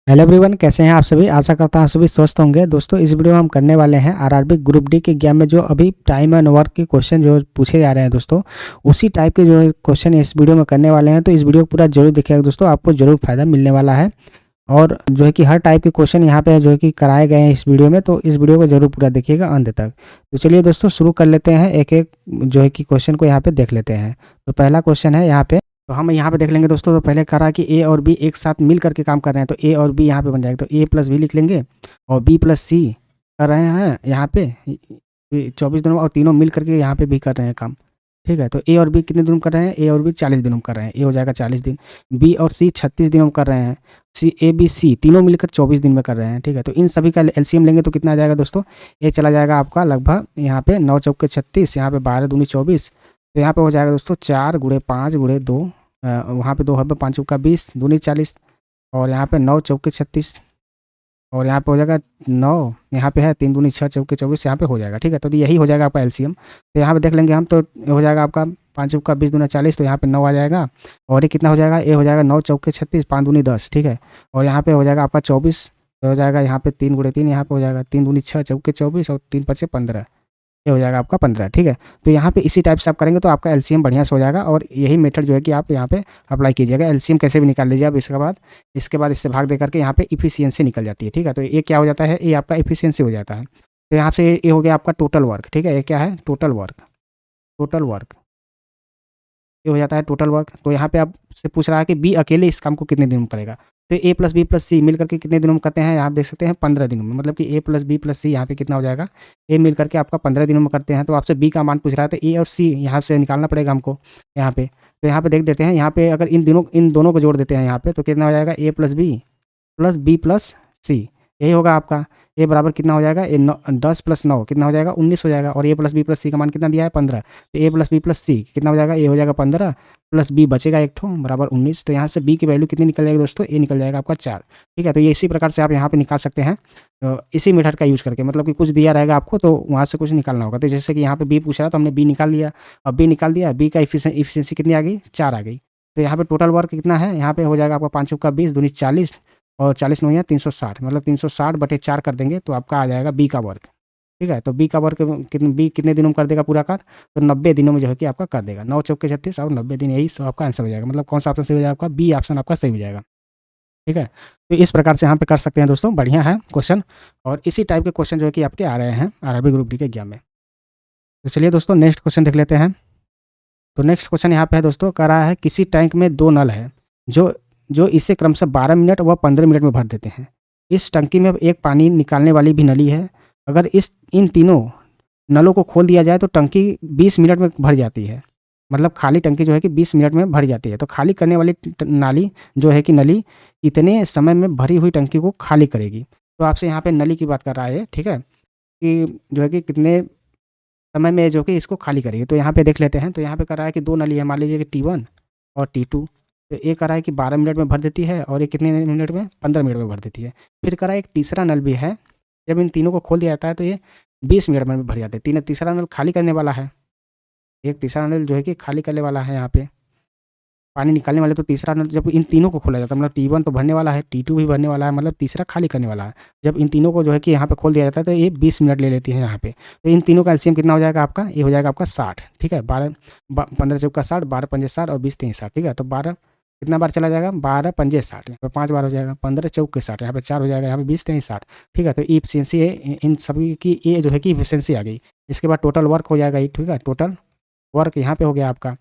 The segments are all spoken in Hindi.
हेलो एवरीवन, कैसे हैं आप सभी। आशा करता हूं आप सभी स्वस्थ होंगे। दोस्तों, इस वीडियो में हम करने वाले हैं आरआरबी ग्रुप डी के एग्जाम में जो अभी टाइम एंड वर्क के क्वेश्चन जो पूछे जा रहे हैं दोस्तों, उसी टाइप के जो क्वेश्चन इस वीडियो में करने वाले हैं। तो इस वीडियो को पूरा जरूर देखिएगा दोस्तों, आपको जरूर फायदा मिलने वाला है। और जो है कि हर टाइप के क्वेश्चन यहाँ पे जो है कि कराए गए हैं इस वीडियो में, तो इस वीडियो को जरूर पूरा देखिएगा अंत तक। तो चलिए दोस्तों, शुरू कर लेते हैं। एक एक जो है कि क्वेश्चन को यहाँ पे देख लेते हैं। तो पहला क्वेश्चन है यहाँ पे, तो हम यहाँ पे देख लेंगे दोस्तों। तो पहले करा कि ए और बी एक साथ मिल करके काम कर रहे हैं, तो ए और बी यहाँ पे बन जाएगा। तो ए प्लस बी लिख लेंगे और बी प्लस सी कर रहे हैं यहाँ पे 24 दिनों, और तीनों मिल करके यहाँ पे भी कर रहे हैं काम। ठीक है, तो ए और बी कितने दिनों कर रहे हैं? ए और बी 40 दिनों कर रहे हैं। ए हो जाएगा 40 दिन। बी और सी 36 दिनों कर रहे हैं। सी ए बी सी तीनों मिलकर 24 दिन में कर रहे हैं। ठीक है, तो इन सभी का एलसीएम लेंगे तो कितना आ जाएगा दोस्तों? ए चला जाएगा आपका लगभग यहाँ पे 9 चौके 36, यहाँ पे 12 दूनी 24। तो यहाँ पे हो जाएगा दोस्तों 4 गुणे 5 गुणे 2, वहाँ पे 2 है, 5 चौका 20 दूनी 40, और यहाँ पे 9 चौके 36, और यहाँ पे हो जाएगा 9, यहाँ पे है 3 दूनी 6 चौके 24, यहाँ पे हो जाएगा। ठीक है, तो यही हो जाएगा आपका एलसीएम। तो यहाँ पे देख लेंगे हम, तो हो जाएगा आपका 5 चौका 20 दूना 40, तो यहाँ पे 9 आ जाएगा। और ये कितना हो जाएगा? ये हो जाएगा 9 चौके 36, 5 दूनी 10। ठीक है, और यहाँ पे हो जाएगा आपका 24, तो हो जाएगा यहाँ पे 3 गुणे 3, यहाँ पे हो जाएगा 3 दूनी 6 चौके 24, और 3 पचे 15, ये हो जाएगा आपका 15। ठीक है, तो यहाँ पे इसी टाइप से आप करेंगे तो आपका एलसीएम बढ़िया से हो जाएगा। और यही मेथड जो है कि आप यहाँ पे अप्लाई कीजिएगा। एलसीएम कैसे भी निकाल लीजिए आप। इसके बाद इससे भाग दे करके यहाँ पे इफिशियंसी निकल जाती है। ठीक है, तो ये क्या हो जाता है? ये आपका इफिशियंसी हो जाता है। तो यहाँ से ये हो गया आपका टोटल वर्क। ठीक है, ये क्या है? Total work. टोटल वर्क ये हो जाता है टोटल वर्क। तो यहाँ पे आपसे पूछ रहा है कि बी अकेले इस काम को कितने दिनों में करेगा। तो ए प्लस बी प्लस सी मिल करके कितने दिनों में करते हैं? यहाँ आप देख सकते हैं 15 दिनों में। मतलब कि ए प्लस बी प्लस सी यहाँ पे कितना हो जाएगा? ए मिल करके आपका 15 दिनों में करते हैं। तो आपसे बी का मान पूछ रहा है, तो ए और सी यहाँ से निकालना पड़ेगा हमको यहाँ पे। तो यहाँ पे देख देते हैं, यहाँ पे अगर इन दोनों को जोड़ देते हैं यहाँ पे, तो कितना हो जाएगा? ए प्लस बी प्लस सी, यही होगा आपका। ए बराबर कितना हो जाएगा? ए 10 प्लस 9 कितना हो जाएगा? 19 हो जाएगा। और ए प्लस बी प्लस सी का मान कितना दिया है? 15। तो ए प्लस बी प्लस सी कितना हो जाएगा? ए हो जाएगा 15 प्लस बी बचेगा एक ठो बराबर 19। तो यहाँ से बी की वैल्यू कितनी निकल जाएगी दोस्तों? ए निकल जाएगा आपका 4। ठीक है, तो ये इसी प्रकार से आप यहाँ पे निकाल सकते हैं। तो इसी मेथड का यूज़ करके, मतलब कि कुछ दिया रहेगा आपको तो वहाँ से कुछ निकालना होगा। तो जैसे कि यहाँ पे बी पूछ रहा, तो हमने बी निकाल लिया। अब बी निकाल दिया, बी का इफिशियंसी कितनी आ गई? 4 आ गई। तो यहाँ पे टोटल वर्क कितना है? यहाँ पे हो जाएगा आपका 5 चौका 20 दूनी 40, और 40 नौ या 360, मतलब 360/4 कर देंगे तो आपका आ जाएगा बी का वर्क। ठीक है, तो बी का वर्क बी कितने दिनों में कर देगा पूरा कर? तो 90 दिनों में जो है कि आपका कर देगा। 9 चौके 36 और 90 दिन, यही आपका आंसर हो जाएगा। मतलब कौन सा ऑप्शन सही हो जाएगा आपका? बी ऑप्शन आपका सही हो जाएगा। ठीक है, तो इस प्रकार से यहाँ पे कर सकते हैं दोस्तों। बढ़िया है क्वेश्चन, और इसी टाइप के क्वेश्चन जो है कि आपके आ रहे हैं आरआरबी ग्रुप डी के एग्जाम में। तो चलिए दोस्तों, नेक्स्ट क्वेश्चन देख लेते हैं। तो नेक्स्ट क्वेश्चन यहाँ पे है दोस्तों, कह रहा है किसी टैंक में 2 नल है जो जो इसे क्रमशः 12 मिनट व 15 मिनट में भर देते हैं। इस टंकी में एक पानी निकालने वाली भी नली है। अगर इन तीनों नलों को खोल दिया जाए तो टंकी 20 मिनट में भर जाती है। मतलब खाली टंकी जो है कि 20 मिनट में भर जाती है। तो खाली करने वाली नाली जो है कि नली कितने समय में भरी हुई टंकी को खाली करेगी? तो आपसे यहाँ पे नली की बात कर रहा है। ठीक है, कि जो है कि कितने समय में जो कि इसको खाली करेगी। तो यहाँ पे देख लेते हैं। तो यहाँ पे कर रहा है कि 2 नली है, मान लीजिए कि T1 और T2। तो ये कह रहा है कि 12 मिनट में भर देती है, और ये कितने मिनट में? 15 मिनट में भर देती है। फिर कह रहा है एक तीसरा नल भी है, जब इन तीनों को खोल दिया जाता है तो ये 20 मिनट में भर जाते हैं। तीसरा नल खाली करने वाला है। एक तीसरा नल जो है कि खाली करने वाला है यहाँ पे पानी निकालने वाले। तो तीसरा नल जब इन तीनों को खोला जाता है, मतलब T1 तो भरने वाला है, T2 भी भरने वाला है, मतलब तीसरा खाली करने वाला है। जब इन तीनों को जो है कि यहाँ पे खोल दिया जाता है तो ये 20 मिनट ले लेती है यहाँ पे। तो इन तीनों का एलसीएम कितना हो जाएगा आपका? ये हो जाएगा आपका 60। ठीक है, 15 चौका 60, 12 पंजे 60 और 20 3 60। ठीक है, तो 12 कितना बार चला जाएगा? 12 पंजे 60, यहाँ पे 5 बार हो जाएगा। 15 चौके 60, यहाँ पे 4 हो जाएगा, यहाँ पे 20 3 60। ठीक है, तो इफिशियंसी है इन सभी की, ये जो है कि इफिशियंसी आ गई। इसके बाद टोटल वर्क हो जाएगा। ठीक है, टोटल वर्क यहाँ पे हो गया आपका।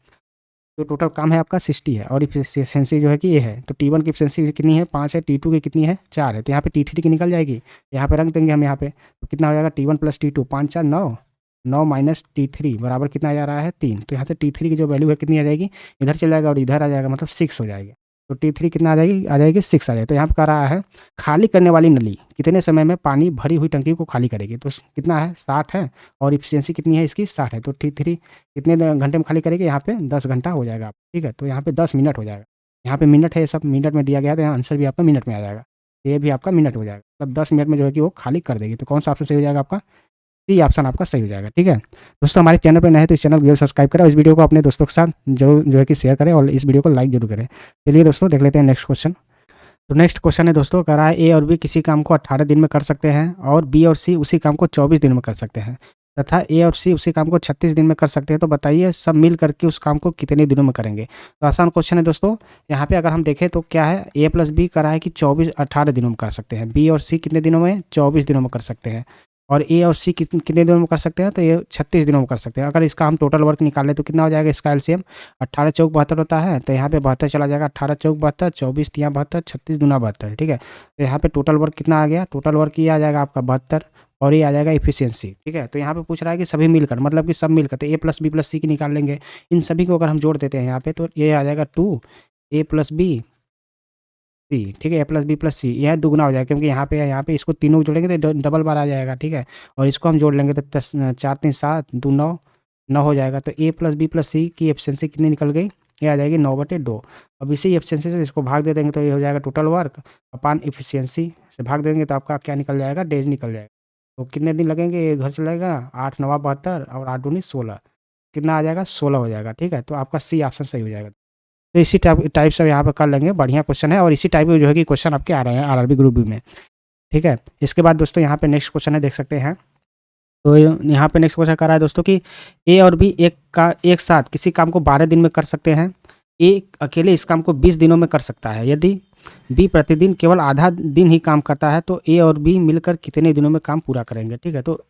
तो टोटल काम है आपका 60 है, और इफिशियंसी जो है कि ये है। तो T1 की इफिशियंसी कितनी है? 5 है। T2 की कितनी है? 4 है। तो यहाँ पे T3 की निकल जाएगी, यहाँ पे रख देंगे हम यहाँ पे। तो कितना हो जाएगा? T1 plus T2, 5 4 9, 9 minus T3 बराबर कितना आ जा रहा है? 3। तो यहाँ से T3 की जो वैल्यू है कितनी आ जाएगी? इधर चल जाएगा और इधर आ जाएगा, मतलब 6 हो जाएगी। तो T3 कितना आ जाएगी? 6 आ जाएगी। तो यहाँ पे कह रहा है खाली करने वाली नली कितने समय में पानी भरी हुई टंकी को खाली करेगी? तो कितना है? 60 है, और इफिशियंसी कितनी है इसकी? 60 है। तो T3 कितने घंटे में खाली करेगी? यहाँ पे 10 घंटा हो जाएगा। ठीक है, तो यहाँ पे 10 मिनट हो जाएगा। यहाँ पे मिनट है, ये सब मिनट में दिया गया है, तो यहाँ आंसर भी आपका मिनट में आ जाएगा। ये भी आपका मिनट हो जाएगा, मतलब 10 मिनट में जो है कि वो खाली कर देगी। तो कौन सा ऑप्शन सही हो जाएगा आपका? सी ऑप्शन आपका सही हो जाएगा। ठीक है दोस्तों, हमारे चैनल पर नए हैं तो इस चैनल को जरूर सब्सक्राइब करें, और इस वीडियो को अपने दोस्तों के साथ जरूर जो है कि शेयर करें, और इस वीडियो को लाइक जरूर करें। चलिए दोस्तों, देख लेते हैं नेक्स्ट क्वेश्चन। तो नेक्स्ट क्वेश्चन है दोस्तों, कह रहा है ए और बी किसी काम को 18 दिन में कर सकते हैं और बी और सी उसी काम को 24 दिन में कर सकते हैं, तथा ए और सी उसी काम को 36 दिन में कर सकते हैं। तो बताइए सब मिल करके उस काम को कितने दिनों में करेंगे। तो आसान क्वेश्चन है दोस्तों। यहाँ पे अगर हम देखें तो क्या है, ए प्लस बी कह रहा है कि 18 दिनों में कर सकते हैं, बी और सी कितने दिनों में, 24 दिनों में कर सकते हैं, और ए और सी कितने दिनों में कर सकते हैं, तो ये 36 दिनों में कर सकते हैं। अगर इसका हम टोटल वर्क निकालें तो कितना हो जाएगा, इसका एलसीएम 18 चौक 72 होता है, तो यहाँ पे 72 चला जाएगा, 18 चौक 72, 24 तिया 72, 36 दूना 72, ठीक है। तो यहाँ पे टोटल वर्क कितना आ गया, टोटल वर्क ये आ जाएगा आपका 72, और ये आ जाएगा इफिशियंसी, ठीक है। तो यहाँ पे पूछ रहा है कि सभी मिलकर, मतलब कि सब मिलकर, तो ए प्लस बी प्लस सी की निकाल लेंगे। इन सभी को अगर हम जोड़ देते हैं यहाँ पे तो ये आ जाएगा 2 ए प्लस बी सी, ठीक है, ए प्लस बी प्लस सी, यह दुगना हो जाएगा क्योंकि यहाँ पे इसको तीनों को जोड़ेंगे तो डबल बार आ जाएगा, ठीक है। और इसको हम जोड़ लेंगे तो 10 4 3 7 2 9 9 हो जाएगा। तो ए प्लस बी प्लस सी की एफिशिएंसी कितनी निकल गई, ये आ जाएगी 9/2। अब इसी एफिशिएंसी से इसको भाग दे देंगे तो ये हो जाएगा टोटल वर्क अपान एफिशिएंसी से भाग देंगे तो आपका क्या निकल जाएगा, डेज निकल जाएगा। तो कितने दिन लगेंगे, ये घर चलेगा 8 9 72 और 8 दूनी 16, कितना आ जाएगा 16 हो जाएगा, ठीक है। तो आपका सी ऑप्शन सही हो जाएगा। तो इसी टाइप से यहाँ पे कर लेंगे, बढ़िया क्वेश्चन है और इसी टाइप के जो है कि क्वेश्चन आपके आ रहे हैं आरआरबी ग्रुप बी में, ठीक है। इसके बाद दोस्तों यहाँ पे नेक्स्ट क्वेश्चन है, देख सकते हैं। तो यहाँ पे नेक्स्ट क्वेश्चन कर रहा है दोस्तों कि ए और बी एक साथ किसी काम को 12 दिन में कर सकते हैं, ए अकेले इस काम को 20 दिनों में कर सकता है। यदि बी प्रतिदिन केवल आधा दिन ही काम करता है तो ए और बी मिलकर कितने दिनों में काम पूरा करेंगे, ठीक है। तो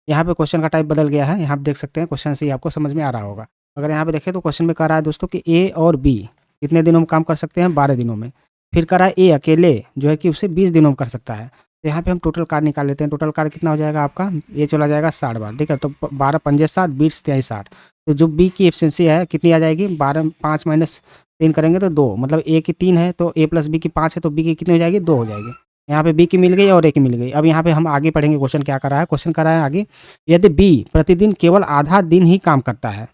यहाँ पे क्वेश्चन का टाइप बदल गया है, यहाँ पे देख सकते हैं, क्वेश्चन से ही आपको समझ में आ रहा होगा। अगर यहाँ पे देखें तो क्वेश्चन में कह रहा है दोस्तों कि ए और बी कितने दिनों में काम कर सकते हैं, 12 दिनों में। फिर कह रहा है ए अकेले जो है कि उसे 20 दिनों में कर सकता है। तो यहाँ पे हम टोटल कार्ड निकाल लेते हैं। टोटल कार्ड कितना हो जाएगा आपका, ये चला जाएगा 60 बार, ठीक है। तो 12 पंजे 60, 20 23 60। तो जो बी की एफिशिएंसी है कितनी आ जाएगी, 12 5 माइनस 3 करेंगे तो 2, मतलब ए की 3 है तो ए प्लस बी की 5 है तो बी की कितनी हो जाएगी, 2 हो जाएगी। यहाँ पे बी की मिल गई और ए की मिल गई। अब यहाँ पे हम आगे पढ़ेंगे क्वेश्चन क्या कर रहा है। क्वेश्चन कर रहा है आगे, यदि बी प्रतिदिन केवल आधा दिन ही काम करता है,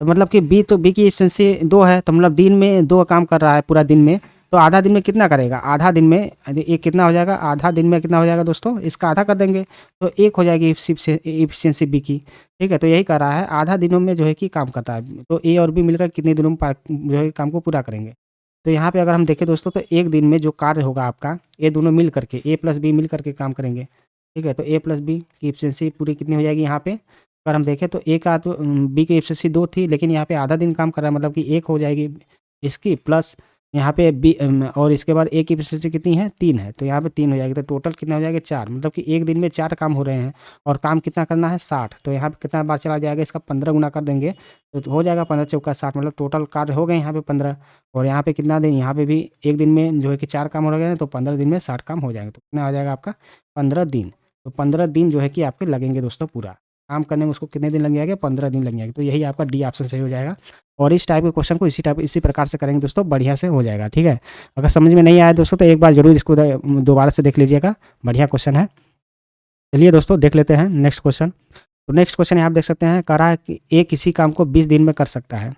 तो मतलब कि बी की एफिशिएंसी 2 है, तो मतलब दिन में 2 काम कर रहा है पूरा दिन में, तो आधा दिन में कितना करेगा, आधा दिन में ये कितना हो जाएगा, आधा दिन में कितना हो जाएगा दोस्तों, इसका आधा कर देंगे तो 1 हो जाएगी एफिशिएंसी बी की, ठीक है। तो यही कर रहा है, आधा दिनों में जो है कि काम करता है, तो ए और बी मिलकर कितने दिनों में जो है काम को पूरा करेंगे। तो यहाँ पे अगर हम देखें दोस्तों तो एक दिन में जो कार्य होगा आपका, ये दोनों मिल करके ए प्लस बी मिल करके काम करेंगे, ठीक है। तो ए प्लस बी की एफिशिएंसी पूरी कितनी हो जाएगी यहाँ पे, अगर हम देखें तो ए का तो बी की एफिशिएंसी 2 थी, लेकिन यहाँ पे आधा दिन काम कर रहा है, मतलब कि 1 हो जाएगी इसकी, प्लस यहाँ पे बी और इसके बाद ए की एफिशिएंसी कितनी है, 3 है, तो यहाँ पे 3 हो जाएगी। तो टोटल कितना हो जाएगा 4, मतलब कि एक दिन में 4 काम हो रहे हैं और काम कितना करना है 60। तो यहाँ पे कितना बार चला जाएगा, इसका 15 गुना कर देंगे तो हो जाएगा 15 चौका 60, मतलब टोटल कार्य हो गए यहाँ पे 15। और यहाँ पे कितना दिन, यहाँ पे भी एक दिन में जो है कि 4 काम हो रहे हैं, तो 15 दिन में 60 काम हो जाएंगे। तो कितना आ जाएगा आपका 15 दिन। तो 15 दिन जो है कि आपके लगेंगे दोस्तों, पूरा काम करने में उसको कितने दिन लग जाएंगे, 15 दिन लग जाएंगे। तो यही आपका डी ऑप्शन सही हो जाएगा। और इस टाइप के क्वेश्चन को इसी प्रकार से करेंगे दोस्तों, बढ़िया से हो जाएगा, ठीक है। अगर समझ में नहीं आया दोस्तों तो एक बार जरूर इसको दोबारा से देख लीजिएगा, बढ़िया क्वेश्चन है। चलिए दोस्तों देख लेते हैं नेक्स्ट क्वेश्चन। तो नेक्स्ट क्वेश्चन यहाँ आप देख सकते हैं, कह रहा है कि ए किसी काम को 20 दिन में कर सकता है,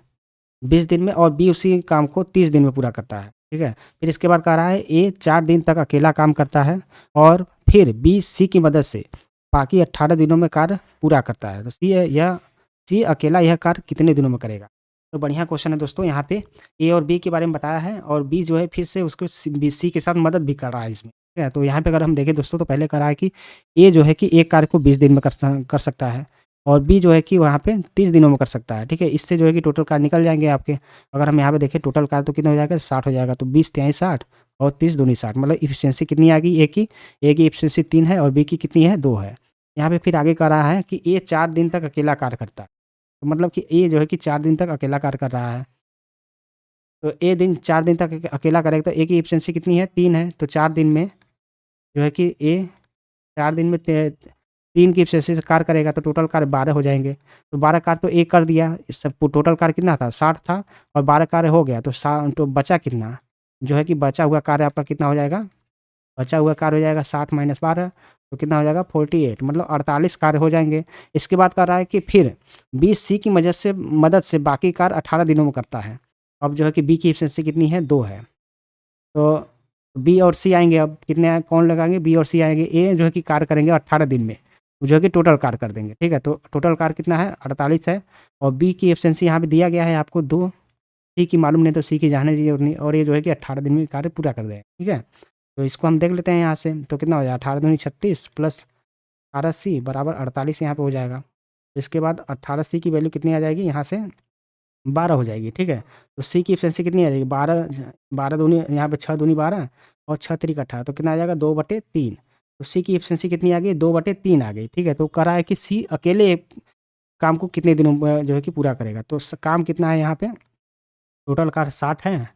20 दिन में, और बी उसी काम को 30 दिन में पूरा करता है, ठीक है। फिर इसके बाद कह रहा है ए 4 दिन तक अकेला काम करता है और फिर बी सी की मदद से बाकी 18 दिनों में कार्य पूरा करता है। तो सी अकेला यह कार्य कितने दिनों में करेगा। तो बढ़िया क्वेश्चन है दोस्तों। यहाँ पे ए और बी के बारे में बताया है और बी जो है फिर से उसको सी के साथ मदद भी कर रहा है इसमें, ठीक है। तो यहाँ पे अगर हम देखें दोस्तों तो पहले कह रहा है कि ए जो है कि एक कार्य को 20 दिन में कर सकता है और बी जो है कि वहाँ पे 30 दिनों में कर सकता है, ठीक है। इससे जो है कि टोटल कार्य निकल जाएंगे आपके। अगर हम यहाँ पे देखें टोटल कार्य तो कितना हो जाएगा, 60 हो जाएगा। तो 20 23 60 और 30 दूनी 60, मतलब इफिशियंसी कितनी आ गई, ए की इफिशियंसी 3 है और बी की कितनी है, 2 है। यहाँ पे फिर आगे कह रहा है कि ए 4 दिन तक अकेला कार्य करता है, तो मतलब कि ए जो है कि 4 दिन तक अकेला कार्य कर रहा है। तो ए 4 दिन तक अकेला करेगा तो ए की एफिशिएंसी कितनी है, 3 है। तो 4 दिन में जो है कि ए 4 दिन में 3 की एफिशिएंसी से कार्य करेगा तो टोटल कार्य 12 हो जाएंगे। तो 12 कार्य तो ए कर दिया, इस सब टोटल कार्य कितना था, 60 था और 12 कार्य हो गया। तो बचा कितना, जो है कि बचा हुआ कार्य आपका कितना हो जाएगा, बचा हुआ कार्य हो जाएगा 60 माइनस 12, तो कितना हो जाएगा 48, मतलब 48 कार्य हो जाएंगे। इसके बाद कर रहा है कि फिर बी सी की मदद से बाकी कार्य 18 दिनों में करता है। अब जो है कि बी की एफिशिएंसी कितनी है, 2 है। तो बी और सी आएंगे, अब कितने कौन लगाएंगे, बी और सी आएंगे। ए जो है कि कार्य करेंगे 18 दिन में, जो है कि टोटल कार्य कर देंगे, ठीक है। तो टोटल कार्य कितना है, 48 है और बी की एफिशिएंसी यहाँ पे दिया गया है आपको 2, सी की मालूम नहीं तो सी की जाने दीजिए उतनी, और ये जो है कि 18 दिन में कार्य पूरा कर देगा। ठीक है, तो इसको हम देख लेते हैं यहाँ से, तो कितना हो जाएगा 18 दूनी 36 प्लस 18C बराबर 48 यहाँ पे हो जाएगा। इसके बाद 18C की वैल्यू कितनी आ जाएगी यहाँ से 12 हो जाएगी। ठीक है, तो सी की एफिशिएंसी कितनी आ जाएगी 12, 12 दूनी यहाँ पे 6 दूनी 12 और 6 त्रिक 18, तो कितना आ जाएगा 2/3। तो सी की एफिशिएंसी कितनी आ गई 2/3 आ गई। ठीक है, तो करा है कि सी अकेले काम को कितने दिनों में जो है कि पूरा करेगा। तो काम कितना है यहाँ पे, टोटल कार 60 है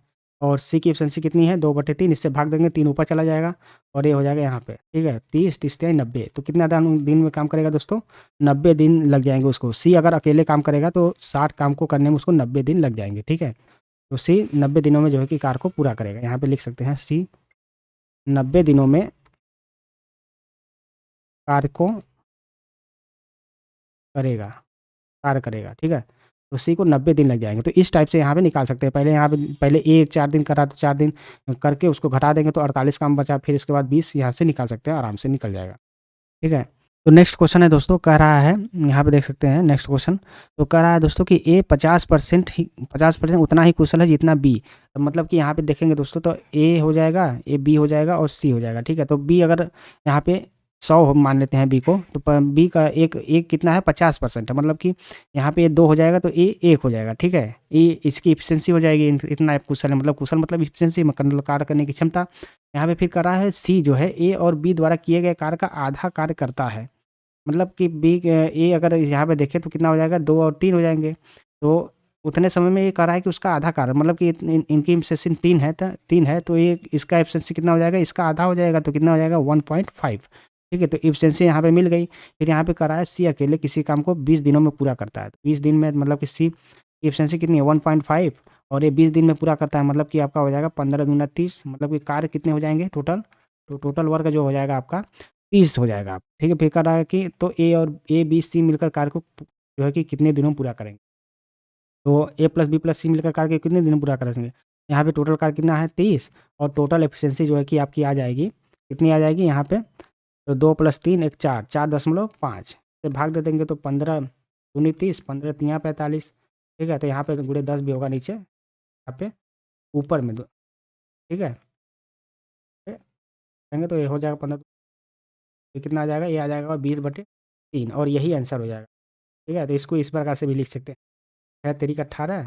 और सी की एफिशिएंसी कितनी है 2/3, इससे भाग देंगे 3 ऊपर चला जाएगा और ये हो जाएगा यहाँ पे। ठीक है, 30 30 90, तो कितना दिन में काम करेगा दोस्तों 90 दिन लग जाएंगे उसको। सी अगर अकेले काम करेगा तो 60 काम को करने में उसको 90 दिन लग जाएंगे। ठीक है, तो सी 90 दिनों में जो है कि कार को पूरा करेगा। यहाँ पे लिख सकते हैं सी 90 दिनों में कार को करेगा, कार्य करेगा। ठीक है, तो सी को 90 दिन लग जाएंगे। तो इस टाइप से यहाँ पे निकाल सकते हैं। पहले यहाँ पे पहले ए 4 दिन करा तो 4 दिन करके उसको घटा देंगे तो 48 काम बचा, फिर इसके बाद 20 यहाँ से निकाल सकते हैं, आराम से निकल जाएगा। ठीक है, तो नेक्स्ट क्वेश्चन है दोस्तों, कह रहा है यहाँ पे देख सकते हैं नेक्स्ट क्वेश्चन, तो कह रहा है दोस्तों कि ए 50% उतना ही कुशल है जितना बी। तो मतलब कि यहाँ पे देखेंगे दोस्तों तो ए हो जाएगा, ए बी हो जाएगा और सी हो जाएगा। ठीक है, तो बी अगर यहाँ पे 100 मान लेते हैं बी को, तो बी का एक कितना है 50% है, मतलब कि यहाँ पे 2 हो जाएगा तो ए 1 हो जाएगा। ठीक है, ए इसकी इफिशियंसी हो जाएगी, इतना कुशल है, मतलब कुशल मतलब इफिशियंसी मतलब कार्य करने की क्षमता। यहाँ पे फिर कर रहा है सी जो है ए और बी द्वारा किए गए कार्य का आधा कार्य करता है। मतलब कि बी ए अगर यहाँ पे देखें तो कितना हो जाएगा 2 और 3 हो जाएंगे, तो उतने समय में ये कह रहा है कि उसका आधा कार्य, मतलब कि इनकी एफिशिएंसी 3 है तो ये इसका एफिशिएंसी कितना हो जाएगा, इसका आधा हो जाएगा, तो कितना हो जाएगा 1.5। ठीक है, तो एफिशिएंसी यहाँ पे मिल गई। फिर यहाँ पे कह रहा है सी अकेले किसी काम को 20 दिनों में पूरा करता है। 20 दिन में मतलब कि सी की एफिशिएंसी कितनी है 1.5 और ये 20 दिन में पूरा करता है, मतलब कि आपका हो जाएगा 15 दूना 30, मतलब कि कार्य कितने हो जाएंगे टोटल, तो टोटल वर्क जो हो जाएगा आपका 30 हो जाएगा। ठीक है, फिर कह रहा है कि तो ए और ए बी सी मिलकर कार्य को जो है कि कितने दिनों में पूरा करेंगे, तो ए प्लस बी प्लस सी मिलकर कार्य को कितने दिनों में पूरा करेंगे। यहाँ पे टोटल कार्य कितना है 30 और टोटल एफिशिएंसी जो है कि आपकी आ जाएगी, कितनी आ जाएगी यहाँ पे, तो 2 + 3 एक 4.5 से भाग दे देंगे तो 15 दूनी 30, 15 तियाँ 45। ठीक है, तो यहाँ पे गुणे 10 भी होगा नीचे, यहाँ पे ऊपर में दो। ठीक है, करेंगे तो ये हो जाएगा 15, तो कितना आ जाएगा, ये आ जाएगा 20/3 और यही आंसर हो जाएगा। ठीक है, तो इसको इस प्रकार से भी लिख सकते हैं, है तेरी 18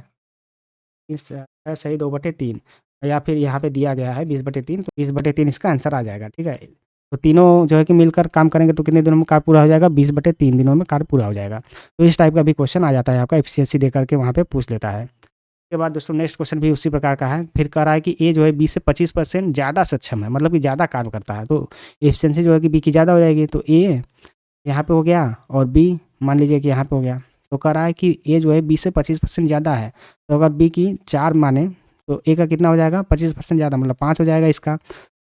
इस है सही 2/3, या फिर यहाँ पे दिया गया है 20/3, तो 20/3 इसका आंसर आ जाएगा। ठीक है, तो तीनों जो है कि मिलकर काम करेंगे तो कितने दिनों में कार्य पूरा हो जाएगा 20/3 दिनों में कार्य पूरा हो जाएगा। तो इस टाइप का भी क्वेश्चन आ जाता है आपका, एफिशिएंसी दे करके वहाँ पे पूछ लेता है। उसके बाद दोस्तों नेक्स्ट क्वेश्चन भी उसी प्रकार का है। फिर कह रहा है कि ए जो है 20 से 25% ज़्यादा सक्षम है, मतलब कि ज़्यादा कार्य करता है, तो एफिशिएंसी जो है कि बी की ज़्यादा हो जाएगी। तो ए यहाँ पे हो गया और बी मान लीजिए कि यहाँ पे हो गया, तो कह रहा है कि ए जो है 20 से 25% ज़्यादा है, तो अगर बी की 4 माने तो ए का कितना हो जाएगा 25% ज़्यादा, मतलब 5 हो जाएगा इसका।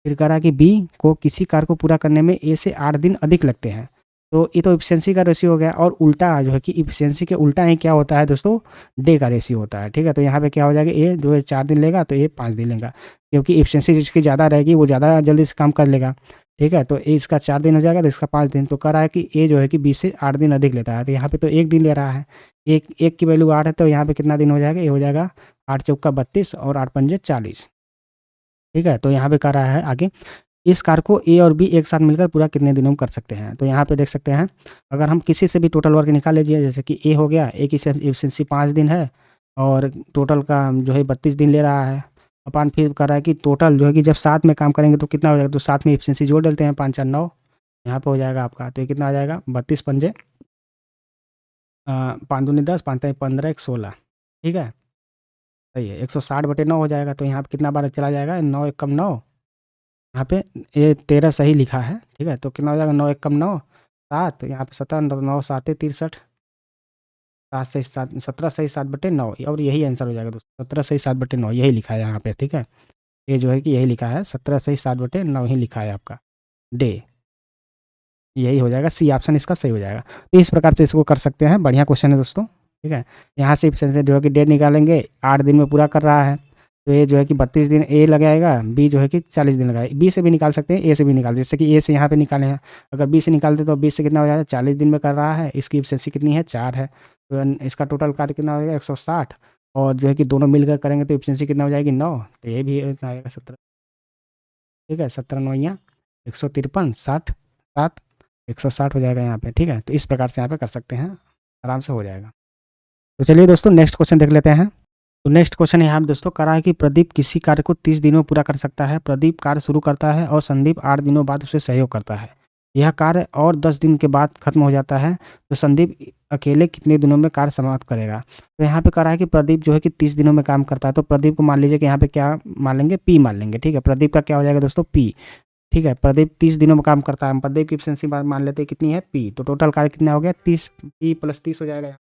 फिर कह रहा है कि बी को किसी कार्य को पूरा करने में ए से 8 दिन अधिक लगते हैं, तो ये तो इफिशियंसी का रेशियो हो गया। और उल्टा जो है कि इफिशियंसी के उल्टा ही क्या होता है दोस्तों, डे का रेशियो होता है। ठीक है, तो यहाँ पे क्या हो जाएगा, ए जो है 4 दिन लेगा तो ए 5 दिन लेगा, क्योंकि इफिशियंसी जिसकी ज़्यादा रहेगी वो ज़्यादा जल्दी से काम कर लेगा। ठीक है, तो ए इसका 4 दिन हो जाएगा तो इसका 5 दिन, तो कह रहा है कि ए जो है कि 20 से 8 दिन अधिक लेता है, तो यहाँ पे तो 1 दिन ले रहा है, एक की वैल्यू 8 है, तो यहाँ पे कितना दिन हो जाएगा, ये हो जाएगा 8 चौका 32 और 8 पंजे 40। ठीक है, तो यहाँ पे कह रहा है आगे इस कार्य को ए और बी एक साथ मिलकर पूरा कितने दिनों में कर सकते हैं। तो यहाँ पे देख सकते हैं, अगर हम किसी से भी टोटल वर्क निकाल लीजिए, जैसे कि ए हो गया, ए की एफिशिएंसी 5 दिन है और टोटल का जो है 32 दिन ले रहा है, अपन फिर कर रहा है कि टोटल जो है कि जब साथ में काम करेंगे तो कितना हो जाएगा, तो साथ में एफिशिएंसी जोड़ देते हैं, 5 4 9 यहाँ पे हो जाएगा आपका, तो ये कितना आ जाएगा 32 पंजे 5 दूनी 10 5 3 15 1 16। ठीक है, सही है, 160/9 हो जाएगा, तो यहाँ पे कितना बार चला जाएगा, 9 1 कम 9, यहाँ पे ये 13 सही लिखा है। ठीक है, तो कितना हो जाएगा 9 1 कम 9 7, यहाँ पे 17 9 7 63, 7 सही 7 17 सही 7/9 और यही आंसर हो जाएगा दोस्तों, 17 सही 7/9 यही लिखा है यहाँ पे। ठीक है, ये जो है कि यही लिखा है 17 सही 7/9 ही लिखा है आपका डे, यही हो जाएगा, सी ऑप्शन इसका सही हो जाएगा। तो इस प्रकार से इसको कर सकते हैं, बढ़िया क्वेश्चन है दोस्तों। ठीक है, यहाँ से एफिशिएंसी जो है कि डे निकालेंगे, 8 दिन में पूरा कर रहा है, तो ये जो है कि 32 दिन ए लगाएगा, बी जो है कि 40 दिन लगाएगा। बी से भी निकाल सकते हैं, ए से भी निकाल, जैसे कि ए से यहाँ पे निकाले हैं, अगर बी से निकालते तो 20 से कितना हो जाएगा 40 दिन में कर रहा है, इसकी एफिशिएंसी कितनी है 4 है, तो इसका टोटल कार्य कितना हो जाएगा 160 और जो है कि दोनों मिलकर करेंगे तो एफिशिएंसी कितना हो जाएगी 9, तो ये भी इतना आएगा 17। ठीक है, 17 नौइयाँ 153, 60 7 160 हो जाएगा यहाँ पे। ठीक है, तो इस प्रकार से यहाँ पे कर सकते हैं, आराम से हो जाएगा। तो चलिए दोस्तों नेक्स्ट क्वेश्चन देख लेते हैं। तो नेक्स्ट क्वेश्चन यहाँ पे दोस्तों करा है कि प्रदीप किसी कार्य को 30 दिनों में पूरा कर सकता है। प्रदीप कार्य शुरू करता है और संदीप 8 दिनों बाद उसे सहयोग करता है। यह कार्य और 10 दिन के बाद खत्म हो जाता है, तो संदीप अकेले कितने दिनों में कार्य समाप्त करेगा। तो यहाँ पे करा है कि प्रदीप जो है कि 30 दिनों में काम करता है, तो प्रदीप को मान लीजिए कि यहाँ पे क्या मान लेंगे, पी मान लेंगे। ठीक है, प्रदीप का क्या हो जाएगा दोस्तों, पी। ठीक है, प्रदीप 30 दिनों में काम करता है, प्रदीप की एफिशिएंसी मान लेते हैं कितनी है, पी। तो टोटल कार्य कितना हो गया, 30, पी प्लस 30 हो जाएगा।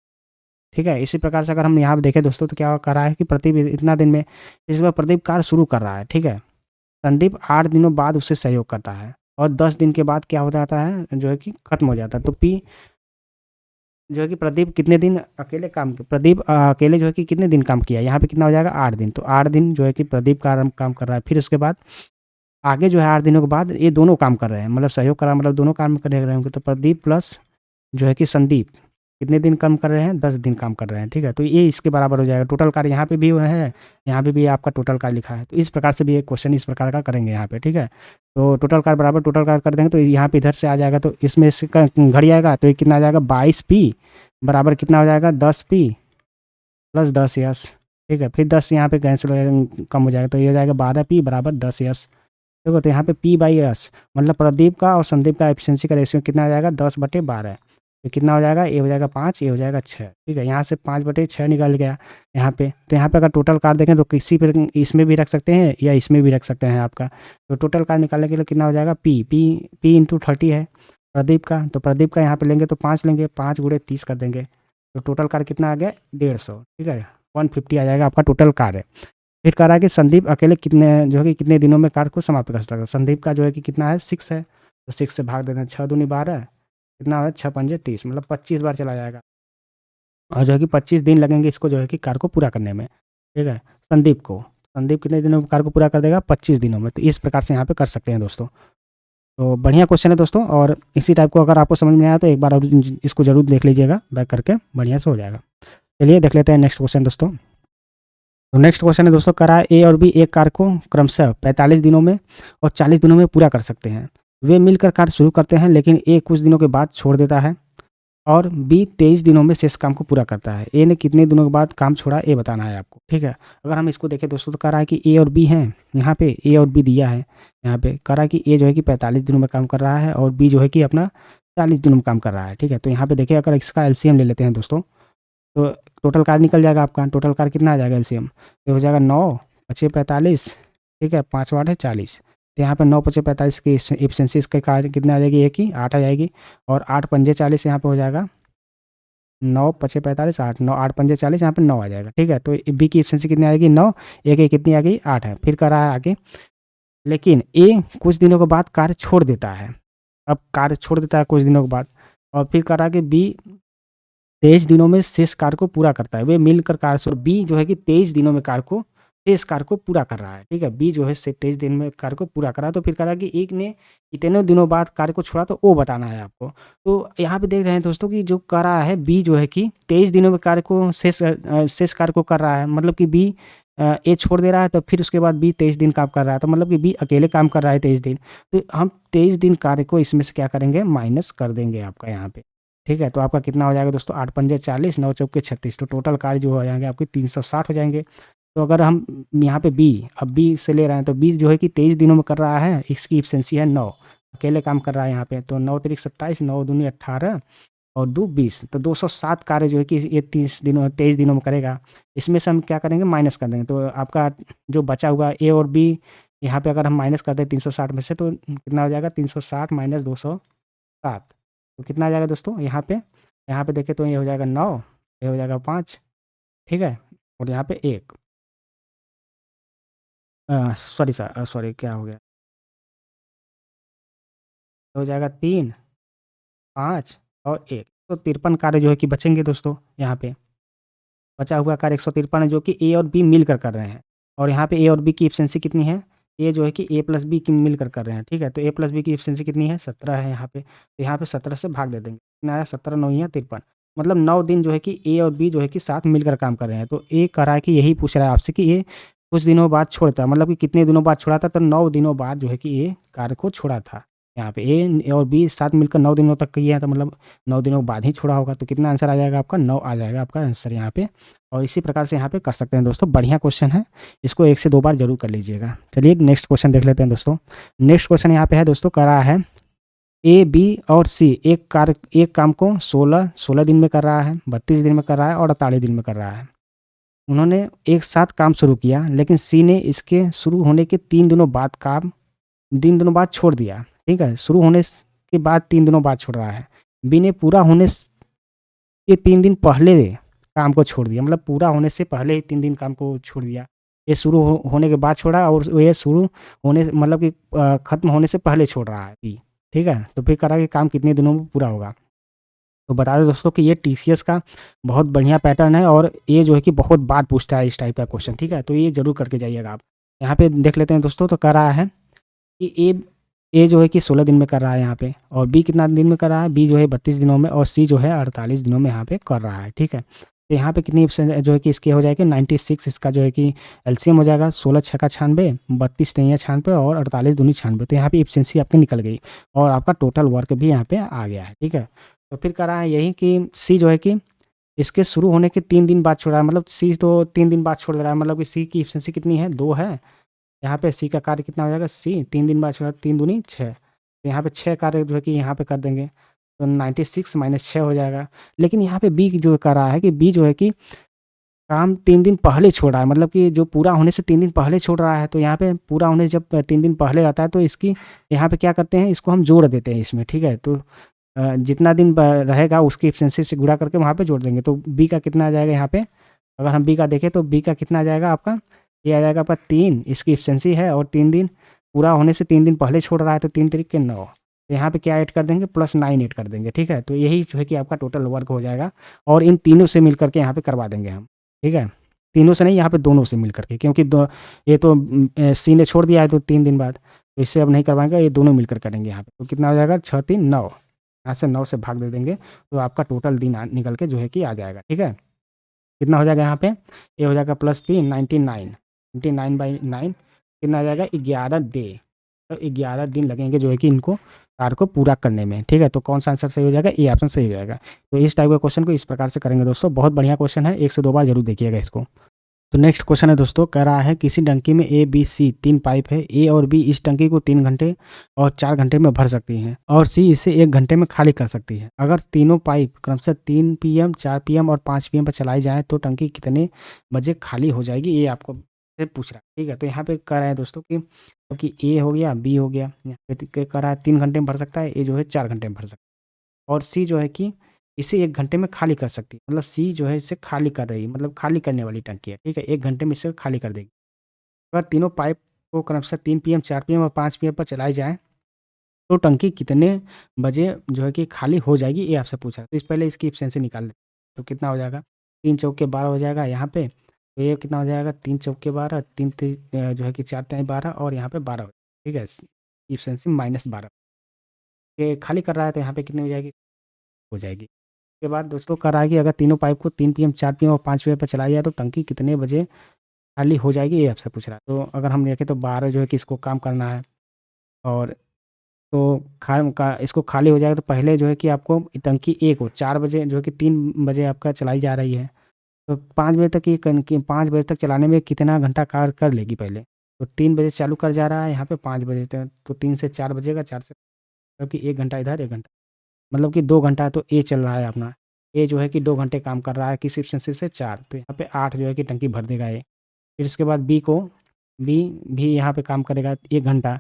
ठीक है, इसी प्रकार से अगर हम यहाँ पे देखें दोस्तों तो क्या कर रहा है कि प्रदीप इतना दिन में, इस बार प्रदीप कार्य शुरू कर रहा है। ठीक है, संदीप 8 दिनों बाद उससे सहयोग करता है और 10 दिन के बाद क्या हो जाता है, जो है कि खत्म हो जाता है। तो पी जो है कि प्रदीप कितने दिन अकेले काम किया, प्रदीप अकेले जो है कि कितने दिन काम किया, यहाँ पे कितना हो जाएगा 8 दिन। तो 8 दिन जो है कि प्रदीप काम कर रहा है। फिर उसके बाद आगे जो है 8 दिनों के बाद ये दोनों काम कर रहे हैं, मतलब सहयोग कर रहा है, मतलब दोनों काम कर रहे होंगे। तो प्रदीप प्लस जो है कि संदीप कितने दिन काम कर रहे हैं, 10 दिन काम कर रहे हैं। ठीक है, तो ये इसके बराबर हो जाएगा। टोटल कार्य यहाँ पे भी है, यहाँ पे भी आपका टोटल कार्य लिखा है। तो इस प्रकार से भी एक क्वेश्चन इस प्रकार का करेंगे यहाँ पे। ठीक है, तो टोटल कार्य बराबर टोटल कार्य कर देंगे तो यहाँ पे इधर से आ जाएगा, तो इसमें इसका घड़ी आएगा, तो ये कितना आ जाएगा 22p बराबर कितना हो जाएगा 10p प्लस 10s। ठीक है, फिर 10 यहाँ पे कैंसिल कम हो जाएगा, तो ये हो जाएगा 12p बराबर 10s। देखो तो यहाँ पे p/s मतलब प्रदीप का और संदीप का एफिशिएंसी का रेशियो कितना आ जाएगा 10/12। तो कितना हो जाएगा, ये हो जाएगा 5, ये हो जाएगा 6। ठीक है, यहाँ से 5/6 निकल गया यहाँ पे। तो यहाँ पे अगर टोटल कार्य देखें तो किसी पर इसमें भी रख सकते हैं या इसमें भी रख सकते हैं आपका। तो टोटल कार्य निकालने के लिए कितना हो जाएगा, पी इंटू 30 है प्रदीप का। तो प्रदीप का यहाँ पे लेंगे तो 5 लेंगे, 5 × 30 कर देंगे। तो टोटल कार्य कितना आ गया 150। ठीक है, 150 आ जाएगा आपका टोटल कार्य। फिर कह रहा है कि संदीप अकेले कितने जो है कि कितने दिनों में कार्य को समाप्त कर सकता है। संदीप का जो है कि कितना है 6 है, तो 6 से भाग देना, 6 दूनी 12, कितना है 6 पंजे 30, मतलब 25 बार चला जाएगा। और जो है कि 25 दिन लगेंगे इसको जो है कि कार्य को पूरा करने में। ठीक है, संदीप कितने दिनों में कार्य को पूरा कर देगा, 25 दिनों में। तो इस प्रकार से यहाँ पे कर सकते हैं दोस्तों। तो बढ़िया क्वेश्चन है दोस्तों, और इसी टाइप को अगर आपको समझ में आया तो एक बार और इसको जरूर देख लीजिएगा, बैक करके बढ़िया से हो जाएगा। चलिए देख लेते हैं नेक्स्ट क्वेश्चन दोस्तों। तो नेक्स्ट क्वेश्चन है दोस्तों, करा ए और बी एक कार्य को क्रमशः 45 दिनों में और 40 दिनों में पूरा कर सकते हैं। वे मिलकर कार्य शुरू करते हैं, लेकिन ए कुछ दिनों के बाद छोड़ देता है और बी 23 दिनों में शेष काम को पूरा करता है। ए ने कितने दिनों के बाद काम छोड़ा, ए बताना है आपको। ठीक है, अगर हम इसको देखें दोस्तों तो कह रहा है कि ए और बी हैं, यहाँ पे ए और बी दिया है। यहाँ पे कह रहा है कि ए जो है कि 45 दिनों में काम कर रहा है और बी जो है कि अपना 40 दिनों में काम कर रहा है। ठीक है, तो यहाँ पे देखिए अगर इसका एलसीएम ले लेते हैं दोस्तों तो टोटल कार्य निकल जाएगा आपका। टोटल कार्य कितना आ जाएगा एलसीएम, ये हो जाएगा 9 × 45। ठीक है, 5 8 है 40। तो यहाँ पे 9 × 45 की एफिशिएंसी इसके कार्य कितना आ जाएगी, एक ही 8 आ जाएगी। और 8 पंजे 40 यहाँ पे हो जाएगा, 9 × 45 8, 9 8 पंजे 40, यहाँ पे 9 आ जाएगा। ठीक है, तो बी की एफिशिएंसी कितनी आएगी 9, एक कितनी आ गई 8 है। फिर कर रहा है आगे, लेकिन ए कुछ दिनों के बाद कार्य छोड़ देता है। अब कार्य छोड़ देता है कुछ दिनों के बाद, और फिर कर रहा है कि बी 23 दिनों में शेष कार्य को पूरा करता है। वे मिलकर कार्य शुरू, बी जो है कि 23 दिनों में कार्य को शेष कार्य को पूरा कर रहा है। ठीक है, बी जो है 23 दिन में कार्य को पूरा कर रहा है। तो फिर कह रहा है कि एक ने कितने दिनों बाद कार्य को छोड़ा, तो वो बताना है आपको। तो यहाँ पे देख रहे हैं दोस्तों कि जो कर रहा है बी जो है कि 23 दिनों में कार्य को शेष कार्य को कर रहा है, मतलब कि बी ए छोड़ दे रहा है, तो फिर उसके बाद बी 23 दिन काम कर रहा है, तो मतलब कि बी अकेले काम कर रहा है 23 दिन। तो हम 23 दिन कार्य को इसमें से क्या करेंगे, माइनस कर देंगे आपका यहाँ पे। ठीक है, तो आपका कितना हो जाएगा दोस्तों, 8 पंजे 40, 9 चौके 36। तो टोटल कार्य जो हो जाएंगे आपके 360 हो जाएंगे। तो अगर हम यहाँ पे अब बी से ले रहे हैं, तो बी जो है कि 23 दिनों में कर रहा है, इसकी एफिशिएंसी है 9, अकेले काम कर रहा है यहाँ पे। तो 9 × 27, 9 दूनी 18 और 2 20, तो 207 कार्य जो है कि ये 23 दिनों में करेगा। इसमें से हम क्या करेंगे, माइनस कर देंगे। तो आपका जो बचा हुआ ए और बी, यहाँ पे अगर हम माइनस करते हैं 360 में से, तो कितना हो जाएगा 360 - 207, तो कितना आ जाएगा दोस्तों यहाँ पे देखें तो ये हो जाएगा 9, ये हो जाएगा 5। ठीक है, और यहाँ पे 1, सॉरी क्या हो गया, हो जाएगा 3 5 और 1, तो 53 कार्य जो है कि बचेंगे दोस्तों। यहाँ पे बचा हुआ कार्य 153 है, जो कि ए और बी मिलकर कर रहे हैं। और यहाँ पे ए और बी की एफिशिएंसी कितनी है, ए जो है कि ए प्लस बी की मिलकर कर रहे हैं। ठीक है, तो ए प्लस बी की एफिशिएंसी कितनी है 17 है यहाँ पे। तो यहाँ पे 17 से भाग दे देंगे, कितना आया 17 × 9 = 53। मतलब 9 दिन जो है कि ए और बी जो है कि साथ मिलकर काम कर रहे हैं। तो ए कह रहा है कि यही पूछ रहा है आपसे कि ये कुछ दिनों बाद छोड़ता है, मतलब कि कितने दिनों बाद छोड़ा था, तो 9 दिनों बाद जो है कि ये कार्य को छोड़ा था। यहाँ पे ए और बी साथ मिलकर 9 दिनों तक किया है, तो मतलब 9 दिनों बाद ही छोड़ा होगा। तो कितना आंसर आ जाएगा आपका? 9 आ जाएगा आपका आंसर यहाँ पे। और इसी प्रकार से यहाँ पे कर सकते हैं दोस्तों। बढ़िया क्वेश्चन है, इसको 1 से 2 बार ज़रूर कर लीजिएगा। चलिए नेक्स्ट क्वेश्चन देख लेते हैं दोस्तों। नेक्स्ट क्वेश्चन यहाँ पे है दोस्तों, कह रहा है ए, बी और सी एक काम को 16 दिन में कर रहा है, 32 दिन में कर रहा है और 48 दिन में कर रहा है। उन्होंने एक साथ काम शुरू किया, लेकिन सी ने इसके शुरू होने के 3 दिनों बाद छोड़ दिया। ठीक है, शुरू होने के बाद 3 दिनों बाद छोड़ रहा है। बी ने पूरा होने के 3 दिन पहले काम को छोड़ दिया, मतलब पूरा होने से पहले ही 3 दिन काम को छोड़ दिया। ये शुरू होने के बाद छोड़ा, और ये शुरू होने मतलब कि खत्म होने से पहले छोड़ रहा है बी। ठीक है, तो फिर करा कि काम कितने दिनों में पूरा होगा। तो बता दें दोस्तों कि ये टीसीएस का बहुत बढ़िया पैटर्न है, और ये जो है कि बहुत बार पूछता है इस टाइप का क्वेश्चन। ठीक है, तो ये जरूर करके जाइएगा आप। यहाँ पे देख लेते हैं दोस्तों। तो कह रहा है कि ए जो है कि 16 दिन में कर रहा है यहाँ पे, और बी कितना दिन में कर रहा है? बी जो है 32 दिनों में, और सी जो है 48 दिनों में यहाँ पे कर रहा है। ठीक है, तो यहाँ पे कितनी जो है कि इसके हो जाएगी 96। इसका जो है कि एलसीएम हो जाएगा 16 छः का 96, 32 नहीं है 96, और 48 दूनी 96। तो यहाँ पे इफिशिएंसी आपकी निकल गई, और आपका टोटल वर्क भी यहाँ पे आ गया है। ठीक है, तो फिर कह रहा है यही कि सी जो है कि इसके शुरू होने के 3 दिन बाद छोड़ रहा है, मतलब सी तो 3 दिन बाद छोड़ रहा है, मतलब कि सी की इफिशिएंसी कितनी है? 2 है। यहाँ पे सी का कार्य कितना हो जाएगा? सी 3 दिन बाद छोड़ा, 3 दूनी 6। तो यहाँ पे 6 कार्य जो है कि यहाँ पे कर देंगे, तो 96 माइनस 6 हो जाएगा। लेकिन यहाँ पे बी जो कर रहा है कि बी जो है कि काम 3 दिन पहले छोड़ रहा है, मतलब कि जो पूरा होने से 3 दिन पहले छोड़ रहा है। तो यहाँ पे पूरा होने से जब 3 दिन पहले रहता है, तो इसकी यहाँ पे क्या करते हैं, इसको हम जोड़ देते हैं इसमें। ठीक है, तो जितना दिन रहेगा उसकी एफिशिएंसी से गुणा करके वहाँ पे जोड़ देंगे। तो बी का कितना आ जाएगा यहाँ पे? अगर हम बी का देखें तो बी का कितना आ जाएगा आपका? ये आ जाएगा आपका 3, इसकी एफिशिएंसी है, और 3 दिन पूरा होने से 3 दिन पहले छोड़ रहा है, तो 3 3 9। तो यहाँ पे क्या ऐड कर देंगे? +9 ऐड कर देंगे। ठीक है, तो यही जो है कि आपका टोटल वर्क हो जाएगा, और इन तीनों से मिल करके यहाँ पे करवा देंगे हम। ठीक है, तीनों से नहीं, यहाँ पे दोनों से मिल करके, क्योंकि ये तो सी ने छोड़ दिया है तो 3 दिन बाद, तो इससे अब नहीं करवाएंगे, ये दोनों मिलकर करेंगे यहाँ पे। तो कितना हो जाएगा? 6 3 9, यहाँ से 9 से भाग दे देंगे, तो आपका टोटल दिन निकल के जो है कि आ जाएगा। ठीक है, कितना हो जाएगा यहाँ पे? ये हो जाएगा +3 99, 99/9 कितना आ जाएगा? 11 डे। तो 11 दिन लगेंगे जो है कि इनको कार्य को पूरा करने में। ठीक है, तो कौन सा आंसर सही हो जाएगा? ए ऑप्शन सही हो जाएगा। तो इस टाइप का क्वेश्चन को इस प्रकार से करेंगे दोस्तों। बहुत बढ़िया क्वेश्चन है, 1 से 2 बार जरूर देखिएगा इसको। तो नेक्स्ट क्वेश्चन है दोस्तों, कह रहा है किसी टंकी में ए बी सी 3 पाइप है। ए और बी इस टंकी को 3 घंटे और 4 घंटे में भर सकती हैं, और सी इसे 1 घंटे में खाली कर सकती है। अगर तीनों पाइप क्रमशः 3 PM 4 PM और 5 PM पर चलाई जाए तो टंकी कितने बजे खाली हो जाएगी? ये आपको से पूछ रहा है। ठीक है, तो यहाँ पे कह रहा है दोस्तों कि ए हो गया, बी हो गया, यहाँ पे कह रहा है 3 घंटे में भर सकता है, ए जो है 4 घंटे में भर सकता है, और सी जो है कि इसे 1 घंटे में खाली कर सकती है। मतलब सी जो है इसे खाली कर रही है, मतलब खाली करने वाली टंकी है। ठीक है, 1 घंटे में इसे खाली कर देगी। अगर तीनों पाइप को क्रमशः 3 PM 4 PM और 5 PM पर चलाई जाए तो टंकी कितने बजे जो है कि खाली हो जाएगी? ये आपसे पूछा। तो इस पहले इसकी एफिशिएंसी निकाल लेते हैं। तो कितना हो जाएगा? 3 चौके 12 हो जाएगा यहाँ पे। तो ये कितना हो जाएगा? 3 चौके 12, 3 जो है कि 4 तिहाई 12, और यहाँ पे 12 हो। ठीक है, एफिशिएंसी -12। ये खाली कर रहा है, तो यहाँ पे कितनी हो जाएगी? हो जाएगी। उसके बाद दोस्तों कह रहा है कि अगर तीनों पाइप को 3 PM 4 PM और 5 PM पर चलाया जाए तो टंकी कितने बजे खाली हो जाएगी? ये आपसे पूछ रहा है। तो अगर हम देखें तो 12 जो है कि इसको काम करना है, और तो इसको खाली हो जाएगा, तो पहले जो है कि आपको टंकी 1 हो 4 बजे जो है कि 3 बजे आपका चलाई जा रही है, तो 5 बजे तक ये 5 बजे तक चलाने में कितना घंटा कार्य कर लेगी पहले? तो 3 बजे चालू कर जा रहा है यहाँ पे 5 बजे तक, तो 3 से 4 बजेगा, 4 से मतलब कि 1 घंटा इधर 1 घंटा, मतलब कि 2 घंटा तो ए चल रहा है अपना। ए जो है कि 2 घंटे काम कर रहा है, किस एफिशिएंसी से? 4। तो यहाँ पे 8 जो है कि टंकी भर देगा ये। फिर इसके बाद बी भी यहाँ पे काम करेगा 1 घंटा,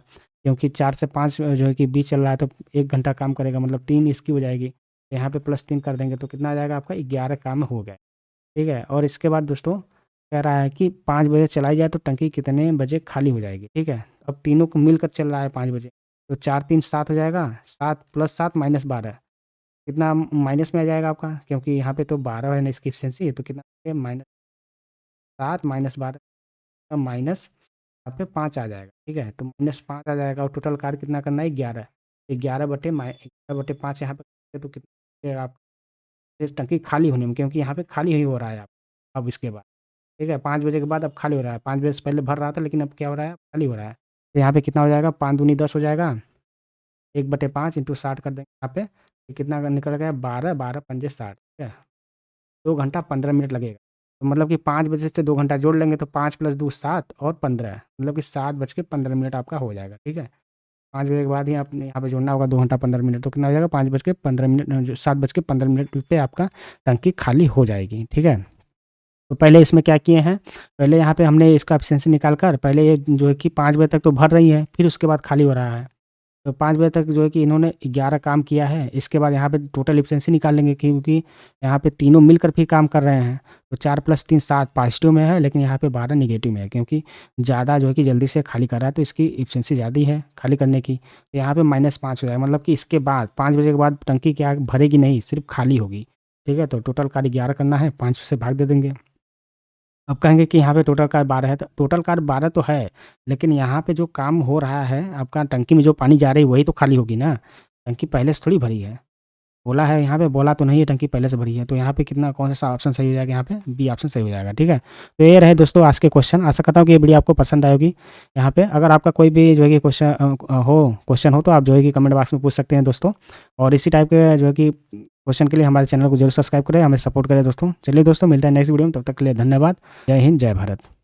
क्योंकि 4 से 5 जो है कि बी चल रहा है, तो 1 घंटा काम करेगा, मतलब 3 इसकी हो जाएगी। तो यहाँ पे +3 कर देंगे, तो कितना आ जाएगा आपका? 11 काम हो गया। ठीक है, और इसके बाद दोस्तों कह रहा है कि 5 बजे चलाई जाए तो टंकी कितने बजे खाली हो जाएगी? ठीक है, अब तीनों को मिलकर चल रहा है 5 बजे, तो 4 3 7 हो जाएगा, 7 + 7 -12, कितना माइनस में आ जाएगा आपका? क्योंकि यहाँ पे तो 12 है ना इसकी एफिशिएंसी, तो कितना -7 -12 माइनस यहाँ पे 5 आ जाएगा। ठीक है, तो -5 आ जाएगा, और टोटल कार्य कितना करना है? 11। 11/5 यहाँ पे तो कितना आप फिर टंकी खाली होने में, क्योंकि यहाँ पे खाली ही हो रहा है अब इसके बाद, ठीक है। 5 बजे के बाद अब खाली हो रहा है, 5 बजे से पहले भर रहा था, लेकिन अब क्या हो रहा है, खाली हो रहा है। तो यहाँ पे कितना हो जाएगा, 5 दूनी 10 हो जाएगा, 1/5 इंटू 60 कर देंगे यहाँ पे, तो कितना निकल गया, 12, 12 पंजे 60, ठीक है। 2 घंटा 15 मिनट लगेगा। तो मतलब कि 5 बजे से 2 घंटा जोड़ लेंगे तो 5 + 2 7 और 15, मतलब कि 7:15 आपका हो जाएगा, ठीक है। 5 बजे के बाद ही आपने यहाँ पे जोड़ना होगा 2 घंटा 15 मिनट, तो कितना हो जाएगा, 5:15 7:15 पे आपका टंकी खाली हो जाएगी, ठीक है। तो पहले इसमें क्या किए हैं, पहले यहाँ पे हमने इसका एफिशिएंसी निकाल कर, पहले ये जो है कि 5 बजे तक तो भर रही है, फिर उसके बाद खाली हो रहा है। तो 5 बजे तक जो है कि इन्होंने 11 काम किया है, इसके बाद यहाँ पे टोटल एफिशिएंसी निकाल लेंगे, क्योंकि यहाँ पे तीनों मिलकर फिर काम कर रहे हैं। तो 4 + 3 7 पॉजिटिव में है, लेकिन यहाँ पे 12 नेगेटिव में है, क्योंकि ज़्यादा जो है कि जल्दी से खाली कर रहा है, तो इसकी एफिशिएंसी ज़्यादा है खाली करने की। तो यहाँ पे -5 हो जाएगा, मतलब कि इसके बाद 5 बजे के बाद टंकी क्या भरेगी नहीं, सिर्फ खाली होगी, ठीक है। तो टोटल कार्य 11 करना है, 5 से भाग दे देंगे। अब कहेंगे कि यहाँ पे टोटल कार्य 12 है, तो टोटल कार्य 12 तो है, लेकिन यहाँ पे जो काम हो रहा है, आपका टंकी में जो पानी जा रही है वही तो खाली होगी ना, टंकी पहले से थोड़ी भरी है। बोला है यहाँ पे, बोला तो नहीं है टंकी पहले से भरी है। तो यहाँ पे कितना, कौन सा ऑप्शन सही हो जाएगा, यहाँ पे बी ऑप्शन सही हो जाएगा, ठीक है। तो ये रहे दोस्तों आज के क्वेश्चन। आशा करता हूँ कि ये वीडियो आपको पसंद आएगी। यहाँ पे अगर आपका कोई भी जो है कि क्वेश्चन हो तो आप जो है कि कमेंट बॉक्स में पूछ सकते हैं दोस्तों। और इसी टाइप के जो है कि क्वेश्चन के लिए हमारे चैनल को जरूर सब्सक्राइब करें, हमें सपोर्ट करें दोस्तों। चलिए दोस्तों, मिलता है नेक्स्ट वीडियो में, तब तक के लिए धन्यवाद। जय हिंद, जय भारत।